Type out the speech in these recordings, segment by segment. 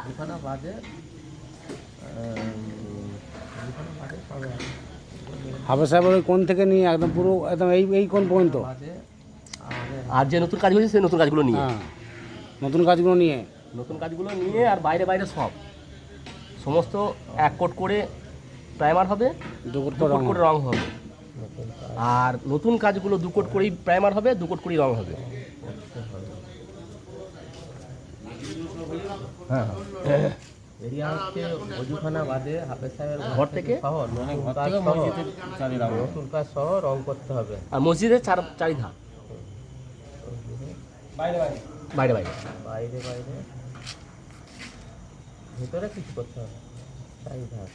দুখানা বাজে হাফেজ সাহেবের ওই কোণ থেকে নিয়ে একদম পুরো একদম এই কোণ পর্যন্ত বাজে আর যে নতুন কাজ হয়েছে সেই নতুন কাজগুলো নিয়ে হ্যাঁ নতুন কাজগুলো নিয়ে আর বাইরে বাইরে সমস্ত এক কোট করে প্রাইমার হবে, দু কোট দু কোট করে রং হবে। আর নতুন কাজগুলো 2 কোট করেই প্রাইমার হবে, 2 কোট করেই রং হবে। হ্যাঁ এরিয়া হচ্ছে অজুখানা বাদে হাফেজ সাহেবের ঘর থেকে সহ নতুন কাজ সহ রং করতে হবে। আর মসজিদের চারিধার বাইরে বাইরে বাইরে বাইরে ভিতরে কিছু করতে হবে চারিধার।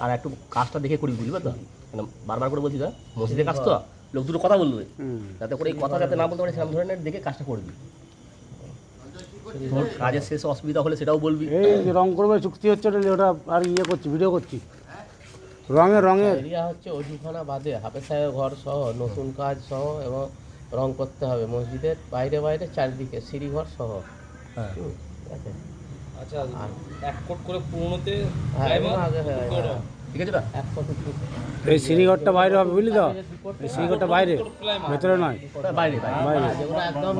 আর একটু কাজটা দেখে করবি, বুঝবে তো? কেন বারবার করে বলছি, মসজিদের কাজ তো লোক দুটো কথা বলবে, যাতে করে এই কথা যাতে না বলতে পারে সেরকম ধরনের দেখে কাজটা করবি। তোর কাজের শেষে অসুবিধা হলে সেটাও বলবি। এই যে রং করবে চুক্তি হচ্ছে ওটা আর করছি ভিডিও করছি রঙের এরিয়া হচ্ছে অজুখানা বাদে হাফেজ সাহেবের ঘর সহ নতুন কাজ সহ এবং রং করতে হবে মসজিদের বাইরে বাইরে চারিদিকে সিঁড়িঘর সহ। হ্যাঁ ঠিক আছে। আচ্ছা, এক কোট করে পুরোনোতে আগে ঠিক আছে। এক কোট এই সিঁড়িঘরটা বাইরে হবে, বুঝলি তো? এই সিঁড়িঘরটা বাইরে, ভেতরে নয়, বাইরে বাইরে। যেগুলো একদম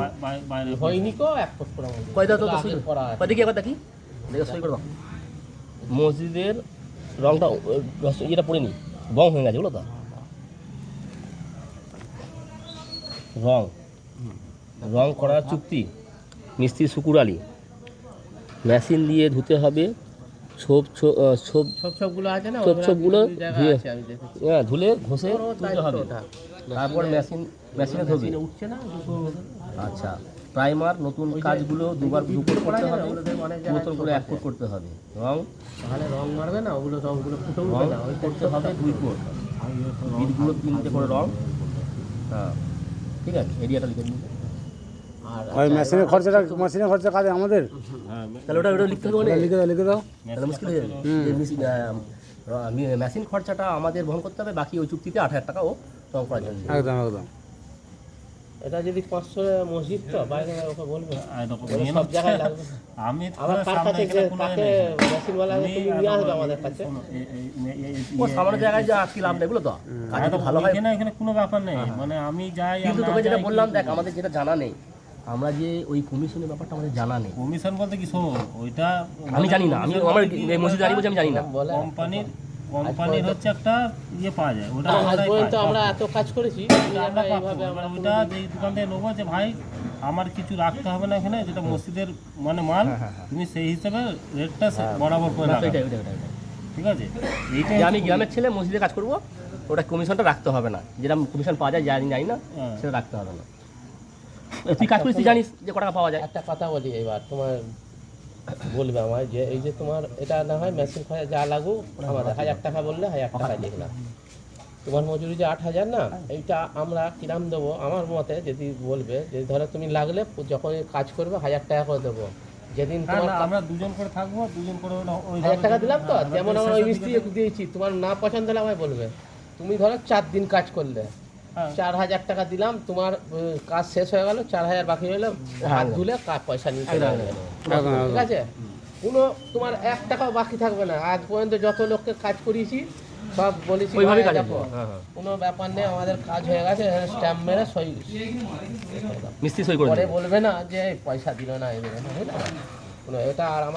হয়নি কো এক কোট করে কয়দা তো করা আছে। দেখি একবার দেখি, দেখে সই করে দাও। মসজিদের রংটা ইয়েটা পড়ে নি, বং হয়ে গেছে, বুঝলো তো? রং করার চুক্তি মিস্ত্রি শুকুর আলী। মেশিন দিয়ে ধুতে হবে, সবগুলো আছে না, ছোপগুলো ধুয়ে, আমি দেখেছি। হ্যাঁ, ধুলে ঘষে তুলতে হবে, তারপর মেশিনে ধুবি। উঠছে না আচ্ছা, প্রাইমার নতুন কাজগুলো 2 কোট করতে হবে, নতুন করে 1 কোট করতে হবে। রং তাহলে রং মারবে না, ওগুলো রংগুলো ফুটে রং উঠবে না, ওই করতে হবে 2 কোট, বিটগুলো 3টে করে রং। হ্যাঁ ঠিক আছে, এরিয়াটা লিখে নিন। আর ওই মেশিনের খরচা কাজে আমাদের তাহলে ওটা লিখতে হবে, লিখে দাও তাহলে মুশকিল হয়ে যাবে। মেশিন খরচাটা আমাদের বহন করতে হবে, বাকি ওই চুক্তিতে 8,000 টাকা ও রং করার জন্য। একদম এটা যদি 500 মসজিদ তো বাইরে ওকে বলবে সব জায়গায় লাগবে। আমি আমার কার কাছে কাকে মেশিনওয়ালা তুমি নিয়ে আসবে আমাদের কাছে। ও সামান্য জায়গায় যা কি লাভ নেই, এগুলো তো কাজ তো ভালো হয়। এখানে কোনো ব্যাপার নেই, মানে আমি যাই। কিন্তু তোকে যেটা বললাম, দেখ আমাদের যেটা জানা নেই, আমরা যে ওই কমিশনের ব্যাপারটা আমাদের জানা নেই। কমিশন বলতে কি, শোনো, ওইটা আমি জানি না, আমি আমার মসজিদ জানি বলছি আমি জানি না। কোম্পানির হচ্ছে একটা ইয়ে পাওয়া যায়, ওটা আজ পর্যন্ত আমরা এত কাজ করেছি, আমরা পাবো। এবার ওইটা যেই দোকান থেকে নেবো, যে ভাই আমার কিছু রাখতে হবে না এখানে, যেটা মসজিদের মানে মাল, তুমি সেই হিসেবে রেটটা বরাবর করে রাখো, ঠিক আছে? এইটাই আমি গ্রামের ছেলে মসজিদে কাজ করবো, ওটা কমিশনটা রাখতে হবে না, যেটা কমিশন পাওয়া যায় জানি না সেটা রাখতে হবে না। তুই কাজ করিস, তুই জানিস যে কত টাকা পাওয়া যায়। একটা কথা বলি, এবার তোমার বলবে আমায় যে এই যে তোমার এটা না হয় মেশিন খরচা যা লাগুক আমাদের 1000 টাকা বললে 1000 টাকা লিখলাম, তোমার মজুরি যে 8000 না, এইটা আমরা কিরাম দেবো আমার মতে, যদি বলবে যে ধরো তুমি লাগলে যখন কাজ করবে 1000 টাকা করে দেবো, যেদিন তোমার আমরা দুজন করে থাকবো, দুজন করে 1000 টাকা দিলাম তো, যেমন আমরা ওই মিস্ত্রি দিয়েছি, তোমার না পছন্দ হলে আমায় বলবে। তুমি ধরো 4 দিন কাজ করলে 4000 টাকা দিলাম, তোমার কাজ শেষ হয়ে গেল, 4000 বাকি রইলো, হাত ধুলে পয়সা নিয়ে চলে যাবে, ঠিক আছে? কোনো তোমার 1 টাকাও বাকি থাকবে না। আজ পর্যন্ত যত লোককে কাজ করিয়েছি সব বলেছি দেখো, কোনো ব্যাপার নেই, আমাদের কাজ হয়ে গেছে, স্ট্যাম্প মেরে সই, মিস্ত্রি সই করে পরে বলবে না যে পয়সা দিল না, এ দিল না, বুঝলে? কোনো এটা আর আমার